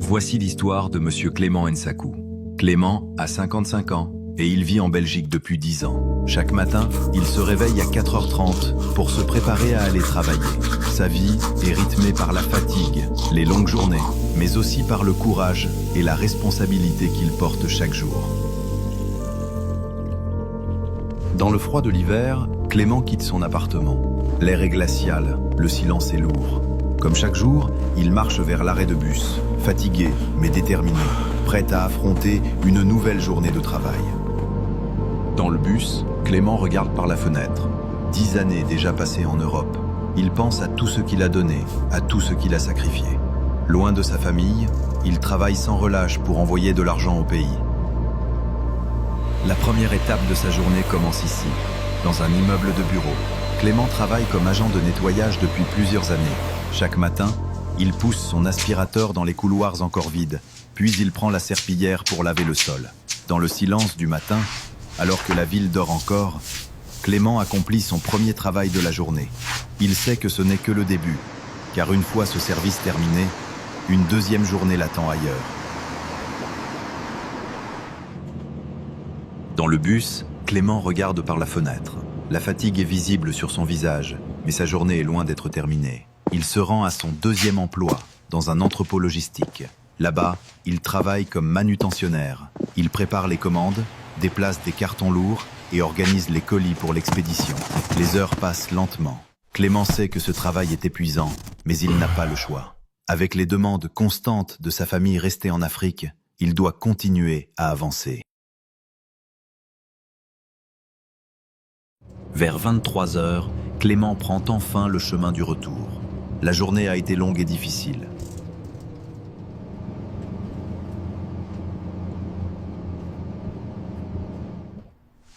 Voici l'histoire de Monsieur Clément Nsakou. Clément a 55 ans et il vit en Belgique depuis 10 ans. Chaque matin, il se réveille à 4h30 pour se préparer à aller travailler. Sa vie est rythmée par la fatigue, les longues journées, mais aussi par le courage et la responsabilité qu'il porte chaque jour. Dans le froid de l'hiver, Clément quitte son appartement. L'air est glacial, le silence est lourd. Comme chaque jour, il marche vers l'arrêt de bus, fatigué mais déterminé, prêt à affronter une nouvelle journée de travail. Dans le bus, Clément regarde par la fenêtre. 10 années déjà passées en Europe. Il pense à tout ce qu'il a donné, à tout ce qu'il a sacrifié. Loin de sa famille, il travaille sans relâche pour envoyer de l'argent au pays. La première étape de sa journée commence ici, dans un immeuble de bureau. Clément travaille comme agent de nettoyage depuis plusieurs années. Chaque matin, il pousse son aspirateur dans les couloirs encore vides, puis il prend la serpillière pour laver le sol. Dans le silence du matin, alors que la ville dort encore, Clément accomplit son premier travail de la journée. Il sait que ce n'est que le début, car une fois ce service terminé, une deuxième journée l'attend ailleurs. Dans le bus, Clément regarde par la fenêtre. La fatigue est visible sur son visage, mais sa journée est loin d'être terminée. Il se rend à son deuxième emploi, dans un entrepôt logistique. Là-bas, il travaille comme manutentionnaire. Il prépare les commandes, déplace des cartons lourds et organise les colis pour l'expédition. Les heures passent lentement. Clément sait que ce travail est épuisant, mais il n'a pas le choix. Avec les demandes constantes de sa famille restée en Afrique, il doit continuer à avancer. Vers 23h, Clément prend enfin le chemin du retour. La journée a été longue et difficile.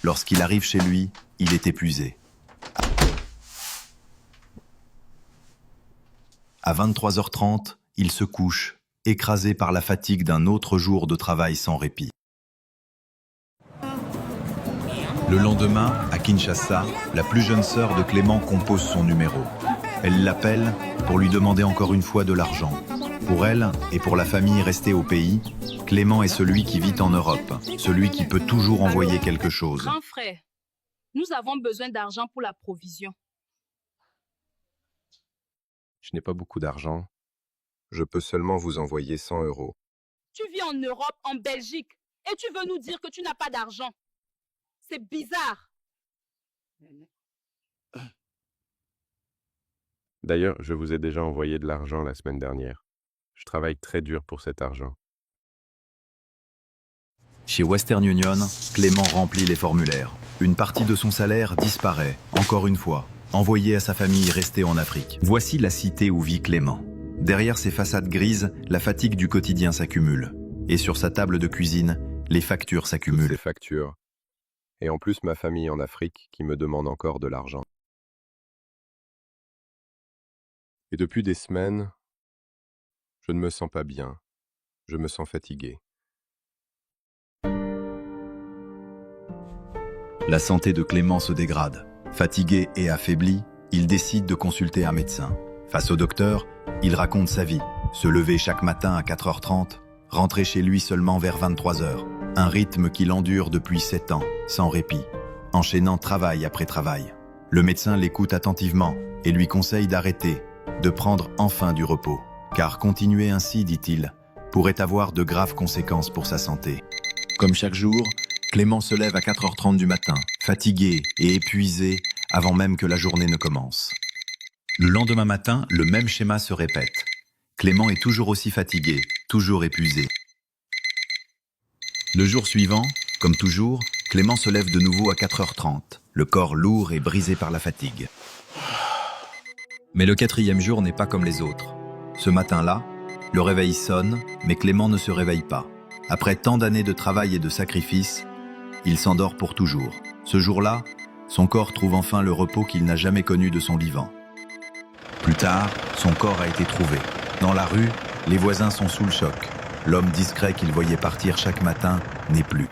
Lorsqu'il arrive chez lui, il est épuisé. À 23h30, il se couche, écrasé par la fatigue d'un autre jour de travail sans répit. Le lendemain, à Kinshasa, la plus jeune sœur de Clément compose son numéro. Elle l'appelle pour lui demander encore une fois de l'argent. Pour elle et pour la famille restée au pays, Clément est celui qui vit en Europe, celui qui peut toujours envoyer quelque chose. Grand frère, nous avons besoin d'argent pour la provision. Je n'ai pas beaucoup d'argent. Je peux seulement vous envoyer 100 €. Tu vis en Europe, en Belgique, et tu veux nous dire que tu n'as pas d'argent. C'est bizarre. D'ailleurs, je vous ai déjà envoyé de l'argent la semaine dernière. Je travaille très dur pour cet argent. Chez Western Union, Clément remplit les formulaires. Une partie de son salaire disparaît, encore une fois, envoyé à sa famille restée en Afrique. Voici la cité où vit Clément. Derrière ses façades grises, la fatigue du quotidien s'accumule. Et sur sa table de cuisine, les factures s'accumulent. Ces factures. Et en plus, ma famille en Afrique qui me demande encore de l'argent. Et depuis des semaines, je ne me sens pas bien. Je me sens fatigué. La santé de Clément se dégrade. Fatigué et affaibli, il décide de consulter un médecin. Face au docteur, il raconte sa vie. Se lever chaque matin à 4h30, rentrer chez lui seulement vers 23h. Un rythme qu'il endure depuis 7 ans, sans répit, enchaînant travail après travail. Le médecin l'écoute attentivement et lui conseille d'arrêter, de prendre enfin du repos. Car continuer ainsi, dit-il, pourrait avoir de graves conséquences pour sa santé. Comme chaque jour, Clément se lève à 4h30 du matin, fatigué et épuisé avant même que la journée ne commence. Le lendemain matin, le même schéma se répète. Clément est toujours aussi fatigué, toujours épuisé. Le jour suivant, comme toujours, Clément se lève de nouveau à 4h30, le corps lourd et brisé par la fatigue. Mais le 4e jour n'est pas comme les autres. Ce matin-là, le réveil sonne, mais Clément ne se réveille pas. Après tant d'années de travail et de sacrifices, il s'endort pour toujours. Ce jour-là, son corps trouve enfin le repos qu'il n'a jamais connu de son vivant. Plus tard, son corps a été trouvé. Dans la rue, les voisins sont sous le choc. L'homme discret qu'il voyait partir chaque matin n'est plus.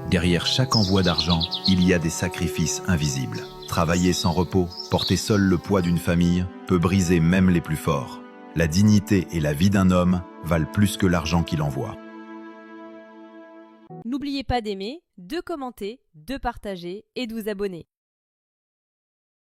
Derrière chaque envoi d'argent, il y a des sacrifices invisibles. Travailler sans repos, porter seul le poids d'une famille, peut briser même les plus forts. La dignité et la vie d'un homme valent plus que l'argent qu'il envoie. N'oubliez pas d'aimer, de commenter, de partager et de vous abonner.